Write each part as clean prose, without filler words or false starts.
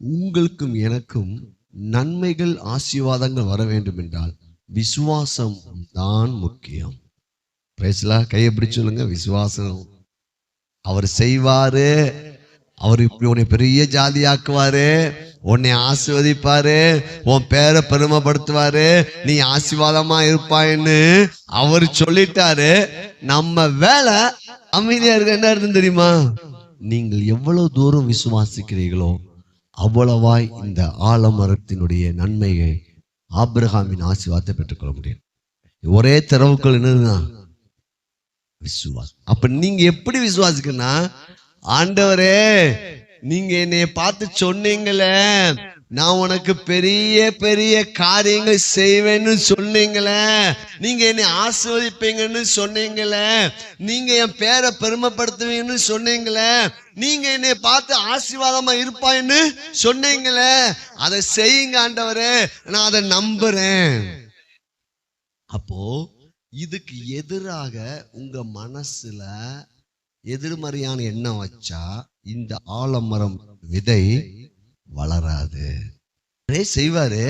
உங்களுக்கும் எனக்கும் நன்மைகள் ஆசீர்வாதங்கள் வர வேண்டும் என்றால் விசுவாசம் தான் முக்கியம். கையை பிடிச்சு சொல்லுங்க, விசுவாசம். அவர் செய்வாரு. அவர் இப்படி உன்னை பெரிய ஜாதியாக்குவாரு, உன்னை ஆசீர்வதிப்பாரு, உன் பேரை பெருமைப்படுத்துவாரு, நீ ஆசீர்வாதமா இருப்பாயின்னு அவர் சொல்லிட்டாரு. நம்ம வேலை அமைதியா இருக்க. என்ன அர்த்தம் தெரியுமா? நீங்கள் எவ்வளவு தூரம் விசுவாசிக்கிறீர்களோ அவ்வளவாய் இந்த ஆலமரத்தினுடைய நன்மையை, ஆபிரகாமின் ஆசீர்வாதத்தை பெற்றுக்கொள்ள முடியும். ஒரே திறவுக்குள் என்னதுதான் விசுவாசம். அப்ப நீங்க எப்படி விசுவாசிக்கன்னா, ஆண்டவரே நீங்க என்னைய பார்த்து சொன்னீங்களே, நான் உனக்கு பெரிய பெரிய காரியங்கள் செய்வேன்னு சொன்னீங்களே, நீங்க என்னை ஆசீர்வதிப்பீங்கன்னு சொன்னீங்களே, நீங்க என் பேரை பெருமைப்படுத்துவீங்கன்னு சொன்னீங்களே, நீங்க என்னை பார்த்து ஆசீர்வாதமா இருப்பான்னு சொன்னீங்களே, அதை செய்யுங்க ஆண்டவரே, நான் அதை நம்புறேன். அப்போ இதுக்கு எதிராக உங்க மனசுல எதிர்மறையான எண்ணம் வச்சா இந்த ஆலமரம் விதை வளராது. செய்வாரு.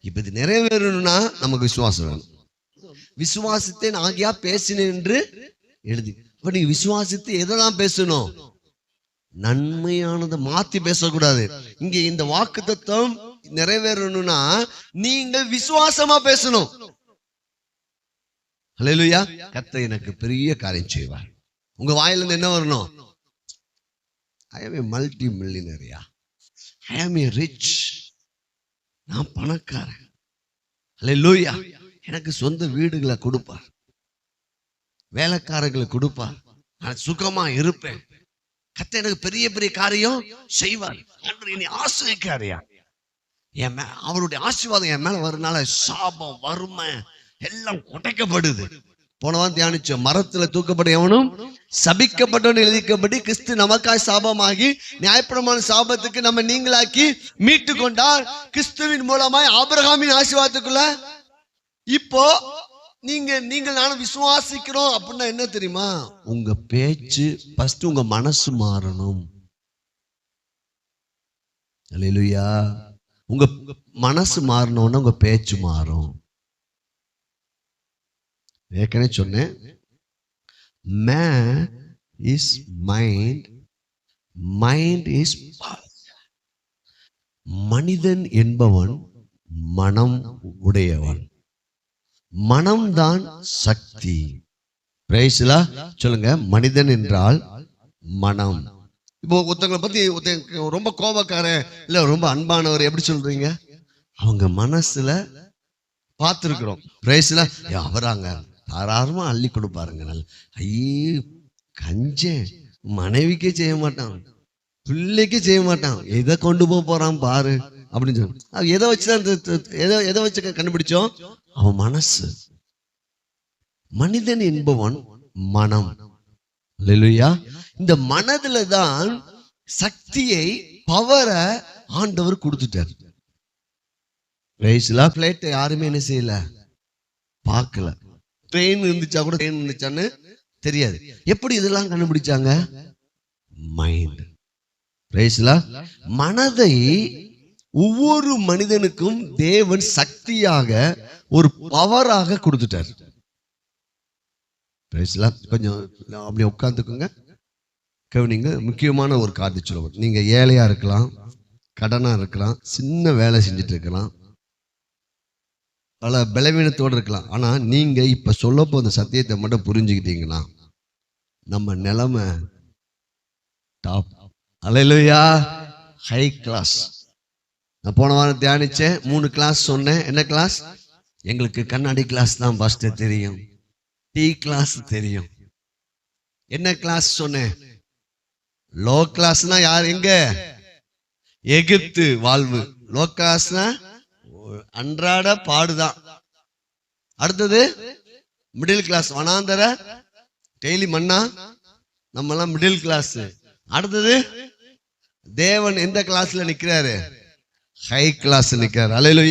இப்ப இது நிறைவேறணும்னா நமக்கு விசுவாசம் வேணும். விசுவாசத்தை ஆகியா பேசினேன் என்று எழுதி. இப்ப நீங்க விசுவாசித்து எதெல்லாம் பேசணும்? நன்மையானதை மாத்தி பேசக்கூடாது. இங்க இந்த வாக்குத்தத்தம் நிறைவேறணும்னா நீங்கள் விசுவாசமா பேசணும். அல்லேலூயா. கர்த்தர் எனக்கு பெரிய காரியம் செய்வார். உங்க வாயிலிருந்து என்ன வரணும்? I am a multi-millionaire. I am a rich. நான் பணக்காரன். அல்லேலூயா. எனக்கு சொந்த வீடுகளை கொடுப்பார், வேலைக்காரர்களை கொடுப்பார், நான் சுகமா இருப்பேன். கர்த்தர் எனக்கு பெரிய பெரிய காரியம் செய்வார். என்னை ஆசீர்வதிக்காரியா, அவருடைய ஆசீர்வாதம் என் மேல வரனால சாபம் வறுமை எல்லாம் உடைக்கப்படுது. போனவன் தியானிச்ச மரத்துல தூக்கப்பட்ட எவனும் சபிக்கப்பட்டவன் எழுதிக்கப்படி கிறிஸ்து நமக்காய் சாபமாகி நியாயப்பிரமாண சாபத்துக்கு நம்ம நீங்களாக்கி மீட்டு கொண்டார். கிறிஸ்துவின் மூலமாய் ஆபிரகாமின் ஆசீர்வாதத்துக்குள்ள இப்போ நீங்கள் நானும் விசுவாசிக்கிறோம். அப்படின்னா என்ன தெரியுமா? உங்க பேச்சு ஃபர்ஸ்ட், உங்க மனசு மாறணும். அல்லேலூயா. உங்க மனசு மாறணும்னா உங்க பேச்சு மாறும். ஏற்கனவே சொன்னேன், man is mind, mind is power. மனிதன் என்பவன் மனம் உடையவன், மனம்தான் சக்தி. பிரைஸ்லா சொல்லுங்க. மனிதன் என்றால் மனம். இப்போ ஒருத்தங்களை பத்தி ரொம்ப கோபக்காரன் இல்ல ரொம்ப அன்பானவர் எப்படி சொல்றீங்க? அவங்க மனசுல பார்த்துருக்கிறோம். பிரைஸ்லா அவராங்க தாராளமா அள்ளி கொடுப்பாருங்க. ஐயே கஞ்சேன், மனைவிக்கே செய்ய மாட்டான், பிள்ளைக்கே செய்ய மாட்டான், எதை கொண்டு போறான் பாரு அப்படின்னு சொல்லி எதை வச்சுதான் எதை வச்சு கண்டுபிடிச்சோம்? அவன் மனசு. மனிதன் என்பவன் மனம். அல்லேலூயா. இந்த மனதுல தான் சக்தியை, பவரை ஆண்டவர் கொடுத்துட்டார். பிளேட் யாருமே என்ன செய்யல, பார்க்கல. ட்ரெயின் இருந்துச்சா கூட ட்ரெயின் இருந்துச்சான்னு தெரியாது. எப்படி இதெல்லாம் கண்டுபிடிச்சாங்க? மைண்ட். மனதை ஒவ்வொரு மனிதனுக்கும் தேவன் சக்தியாக, ஒரு பவராக கொடுத்துட்டார். கொஞ்சம் அப்படி உட்கார்ந்துக்குங்க, கவனிங்க. முக்கியமான ஒரு காரியத்தை சொல்லுவோம். நீங்க ஏழையா இருக்கலாம், கடனா இருக்கலாம், சின்ன வேலை செஞ்சுட்டு இருக்கலாம், பல பலவீனத்தோடு இருக்கலாம். ஆனா நீங்க இப்ப சொல்ல போத சத்தியத்தை மட்டும் புரிஞ்சுக்கிட்டீங்கன்னா நம்ம நிலைமை டாப். அல்லேலூயா. High class. நான் போன வாரம் தியானிச்சேன், 3 கிளாஸ் சொன்னேன். என்ன கிளாஸ்? எங்களுக்கு கண்ணாடி கிளாஸ் தான் ஃபர்ஸ்ட் தெரியும், டீ கிளாஸ் தெரியும். என்ன கிளாஸ் சொன்னேன்? லோ கிளாஸ்னா யார்? எங்க? எகிப்து வாழ்வு. லோ கிளாஸ்னா அன்றாட பாடுதான். அடுத்தது மிடில் கிளாஸ், வனாந்தர டெய்லி மன்னா, நம்ம எல்லாம் மிடில் கிளாஸ். அடுத்தது தேவன் எந்த கிளாஸ்ல நிக்கிறாரு? ஹை கிளாஸ் நிக்கிறாரு. அல்லேலூயா.